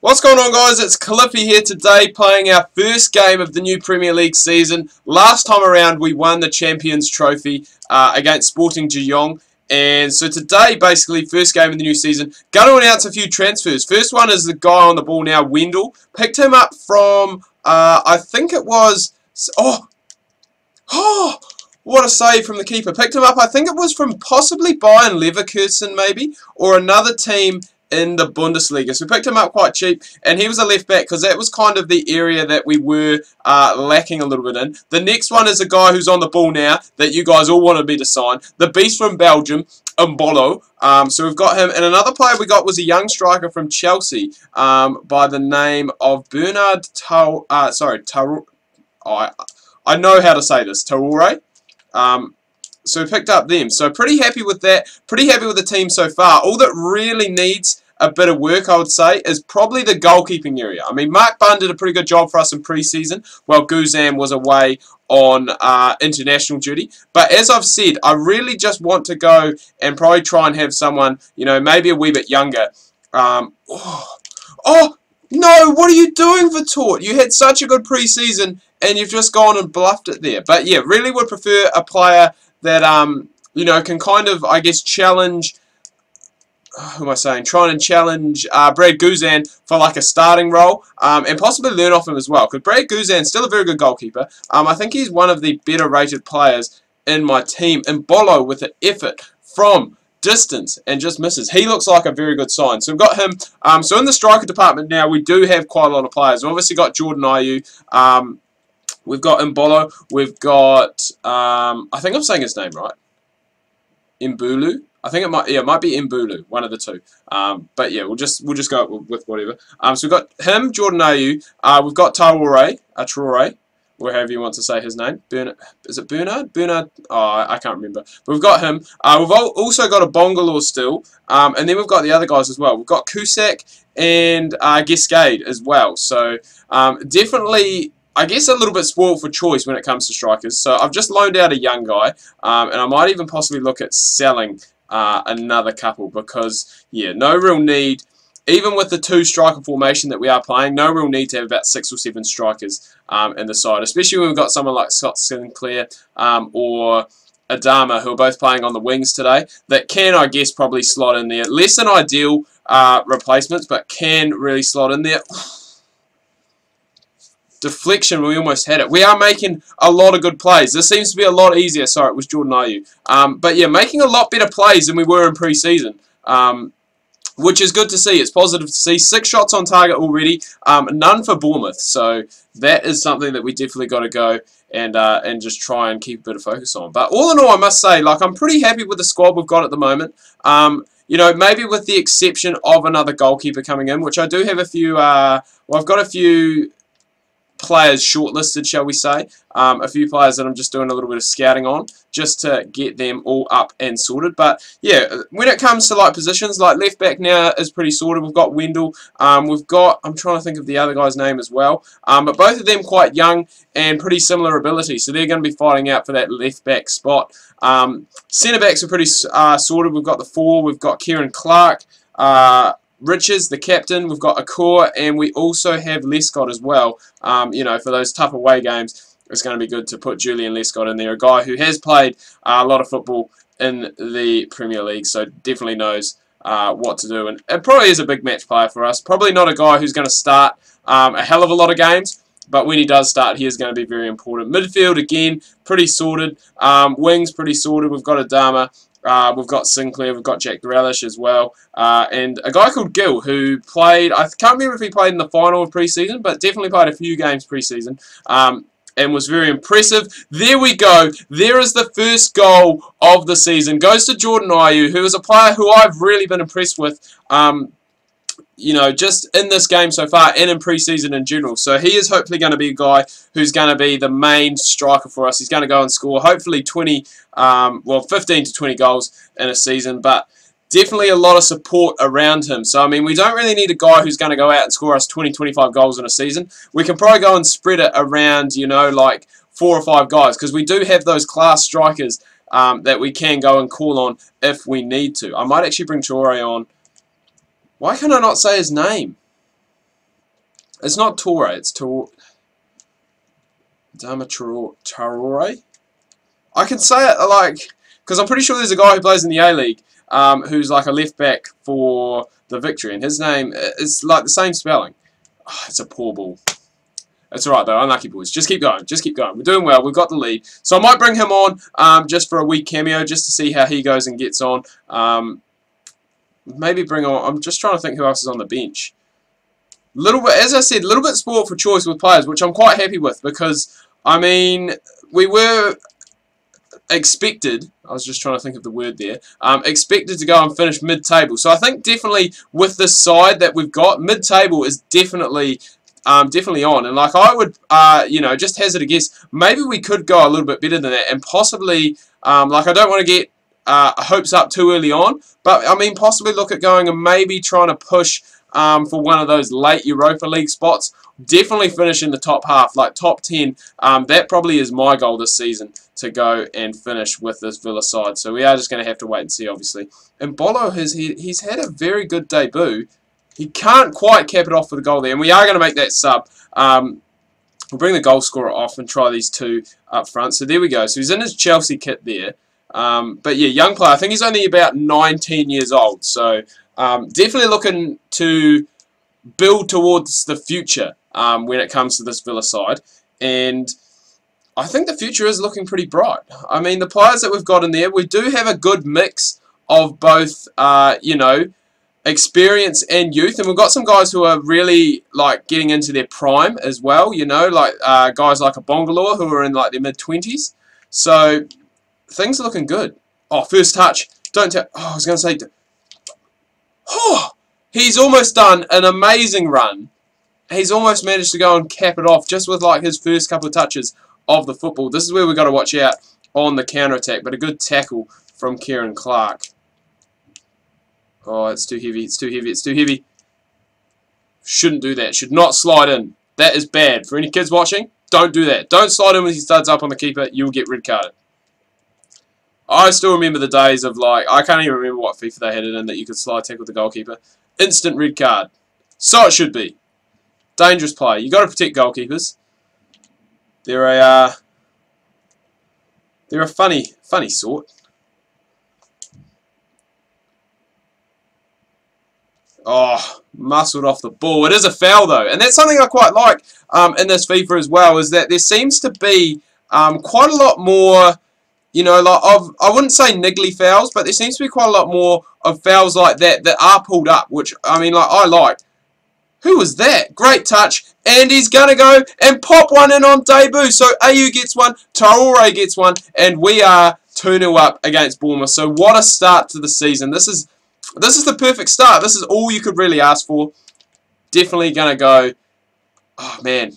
What's going on, guys? It's Cliffy here today playing our first game of the new Premier League season. Last time around we won the Champions Trophy against Sporting Gijón. And so today, basically, first game of the new season, going to announce a few transfers. First one is the guy on the ball now, Wendell. Picked him up from, I think it was, what a save from the keeper. Picked him up, I think it was from possibly Bayern Leverkusen maybe, or another team in the Bundesliga. So we picked him up quite cheap, and he was a left back because that was kind of the area that we were lacking a little bit in. The next one is a guy who's on the ball now that you guys all wanted me to sign. The beast from Belgium, unvail. So we've got him, and another player we got was a young striker from Chelsea by the name of Bernard I know how to say this, Traore. So we picked up them. So pretty happy with that. Pretty happy with the team so far. All that really needs a bit of work, I would say, is probably the goalkeeping area. I mean, Mark Bunn did a pretty good job for us in pre-season, while Guzan was away on international duty. But as I've said, I really just want to go and probably try and have someone, you know, maybe a wee bit younger. Oh, no, what are you doing, Vitor? You had such a good pre-season, and you've just gone and bluffed it there. But yeah, really would prefer a player that, you know, can kind of, I guess, challenge, who am I saying, trying and challenge Brad Guzan for like a starting role, and possibly learn off him as well, because Brad Guzan's still a very good goalkeeper. I think he's one of the better rated players in my team, and Bolo with an effort from distance and just misses. He looks like a very good sign. So we've got him. So in the striker department now, we do have quite a lot of players. We've obviously got Jordan Ayew. We've got Mbolo. We've got, I think I'm saying his name right. Mbulu. I think it might be Mbulu, one of the two. But yeah, we'll just go with whatever. So we've got him, Jordan Ayew. We've got Traore, or however you want to say his name. Is it Bernard? Bernard? Oh, I can't remember. But we've got him. We've also got a Bongalore still. And then we've got the other guys as well. We've got Cusack and Gescade as well. So definitely, I guess, a little bit spoiled for choice when it comes to strikers. So I've just loaned out a young guy, and I might even possibly look at selling another couple, because, yeah, no real need, even with the two striker formation that we are playing, no real need to have about 6 or 7 strikers in the side, especially when we've got someone like Scott Sinclair or Adama, who are both playing on the wings today, that can, I guess, probably slot in there. Less than ideal replacements, but can really slot in there. Deflection, we almost had it. We are making a lot of good plays. This seems to be a lot easier. Sorry, it was Jordan Ayew. But yeah, making a lot better plays than we were in pre-season, which is good to see. It's positive to see. 6 shots on target already, none for Bournemouth. So that is something that we definitely got to go and just try and keep a bit of focus on. But all in all, I must say, like, I'm pretty happy with the squad we've got at the moment. You know, maybe with the exception of another goalkeeper coming in, which I do have a few. Well, I've got a few players shortlisted, shall we say. A few players that I'm just doing a little bit of scouting on, just to get them all up and sorted. But yeah, when it comes to like positions, like left back now is pretty sorted. We've got Wendell. We've got, I'm trying to think of the other guy's name as well. But both of them quite young and pretty similar ability, so they're going to be fighting out for that left back spot. Centre backs are pretty sorted. We've got the 4. We've got Kieran Clark. Riches, the captain, we've got Akor, and we also have Lescott as well. You know, for those tough away games, it's going to be good to put Julian Lescott in there, a guy who has played a lot of football in the Premier League, so definitely knows what to do, and it probably is a big match player for us. Probably not a guy who's going to start a hell of a lot of games, but when he does start, he is going to be very important. Midfield, again, pretty sorted. Wings, pretty sorted. We've got Adama. We've got Sinclair, we've got Jack Grealish as well, and a guy called Gill, who played, I can't remember if he played in the final of pre-season, but definitely played a few games pre-season, and was very impressive. There we go. There is the first goal of the season. Goes to Jordan Ayew, who is a player who I've really been impressed with, you know, just in this game so far and in pre-season in general. So he is hopefully going to be a guy who's going to be the main striker for us. He's going to go and score hopefully 20, well, 15 to 20 goals in a season, but definitely a lot of support around him. So, I mean, we don't really need a guy who's going to go out and score us 20, 25 goals in a season. We can probably go and spread it around, you know, like 4 or 5 guys, because we do have those class strikers that we can go and call on if we need to. I might actually bring Traore on. Why can I not say his name? It's not Torre, it's Traore. I can say it like, because I'm pretty sure there's a guy who plays in the A-League who's like a left back for the Victory, and his name is like the same spelling. Oh, it's a poor ball. It's alright though, unlucky boys. Just keep going, just keep going. We're doing well, we've got the lead. So I might bring him on just for a week cameo, just to see how he goes and gets on. Maybe bring on, I'm just trying to think who else is on the bench. Little bit, as I said, a little bit sport for choice with players, which I'm quite happy with, because, I mean, we were expected, I was just trying to think of the word there, expected to go and finish mid-table. So I think definitely with this side that we've got, mid-table is definitely on. And like I would, you know, just hazard a guess, maybe we could go a little bit better than that, and possibly, like I don't want to get hopes up too early on, but I mean possibly look at going and maybe trying to push for one of those late Europa League spots. Definitely finish in the top half, like top 10. That probably is my goal this season, to go and finish with this Villa side. So we are just going to have to wait and see, obviously. And Bolo, he's had a very good debut. He can't quite cap it off for the goal there, and we are going to make that sub. We'll bring the goal scorer off and try these two up front. So there we go. So he's in his Chelsea kit there. But yeah, young player. I think he's only about 19 years old. So definitely looking to build towards the future when it comes to this Villa side. And I think the future is looking pretty bright. I mean, the players that we've got in there, we do have a good mix of both, you know, experience and youth. And we've got some guys who are really, like, getting into their prime as well, you know, like guys like a Bongalore who are in, like, their mid-20s. So things are looking good. Oh, first touch. Don't tell. Oh, I was going to say. Oh, he's almost done an amazing run. He's almost managed to go and cap it off just with like his first couple of touches of the football. This is where we've got to watch out on the counter-attack. But a good tackle from Kieran Clark. Oh, it's too heavy. It's too heavy. It's too heavy. Shouldn't do that. Should not slide in. That is bad. For any kids watching, don't do that. Don't slide in with your studs up on the keeper. You'll get red carded. I still remember the days of, like, I can't even remember what FIFA they had it in that you could slide tackle the goalkeeper. Instant red card. So it should be. Dangerous play. You've got to protect goalkeepers. They're a funny sort. Oh, muscled off the ball. It is a foul, though. And that's something I quite like in this FIFA as well, is that there seems to be quite a lot more, you know, like I wouldn't say niggly fouls, but there seems to be quite a lot more of fouls like that that are pulled up, which, I mean, like, I like. Who was that? Great touch. And he's going to go and pop one in on debut. So AU gets one, Traore gets one, and we are 2-0 up against Bournemouth. So what a start to the season. This is the perfect start. This is all you could really ask for. Definitely going to go, oh, man.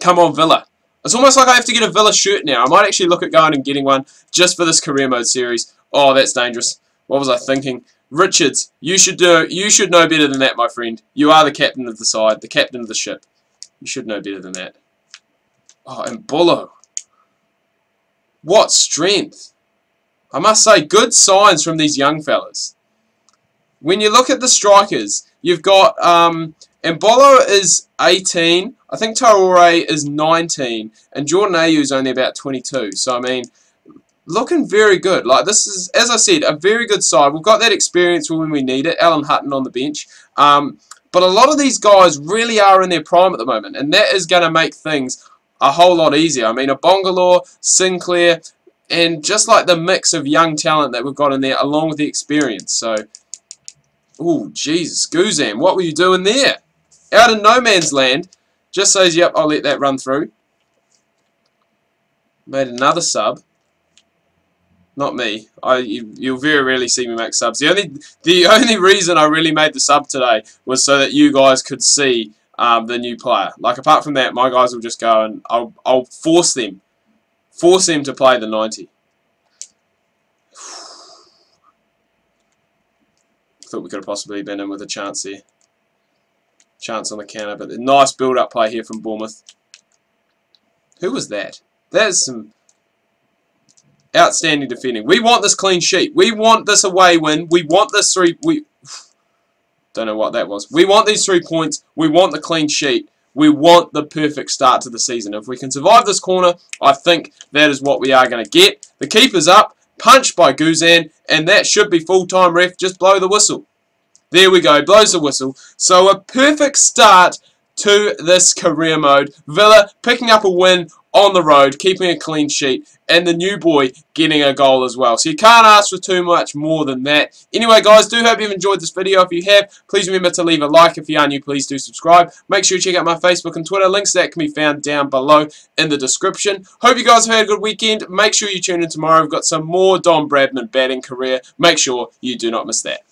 Come on, Villa. It's almost like I have to get a Villa shirt now. I might actually look at going and getting one just for this career mode series. Oh, that's dangerous. What was I thinking? Richards, you should know better than that, my friend. You are the captain of the side, the captain of the ship. You should know better than that. Oh, and Bolo. What strength. I must say, good signs from these young fellas. When you look at the strikers, you've got, and Bolo is 18, I think Traore is 19, and Jordan Ayew is only about 22. So, I mean, looking very good. Like, this is, as I said, a very good side. We've got that experience when we need it. Alan Hutton on the bench. But a lot of these guys really are in their prime at the moment, and that is going to make things a whole lot easier. I mean, a Bongalore, Sinclair, and just like the mix of young talent that we've got in there, along with the experience. So, ooh, Jesus, Guzan, what were you doing there? Out in no man's land. Just says, yep, I'll let that run through. Made another sub. Not me. You'll very rarely see me make subs. The only reason I really made the sub today was so that you guys could see the new player. Like, apart from that, my guys will just go and I'll force them to play the 90. Thought we could have possibly been in with a chance here. Chance on the counter, but a nice build-up play here from Bournemouth. Who was that? There's some outstanding defending. We want this clean sheet. We want this away win. We want this three. Don't know what that was. We want these 3 points. We want the clean sheet. We want the perfect start to the season. If we can survive this corner, I think that is what we are going to get. The keeper's up, punched by Guzan, and that should be full-time. Ref, just blow the whistle. There we go, blows the whistle. So a perfect start to this career mode. Villa picking up a win on the road, keeping a clean sheet, and the new boy getting a goal as well. So you can't ask for too much more than that. Anyway, guys, do hope you've enjoyed this video. If you have, please remember to leave a like. If you are new, please do subscribe. Make sure you check out my Facebook and Twitter. Links to that can be found down below in the description. Hope you guys have had a good weekend. Make sure you tune in tomorrow. We've got some more Don Bradman batting career. Make sure you do not miss that.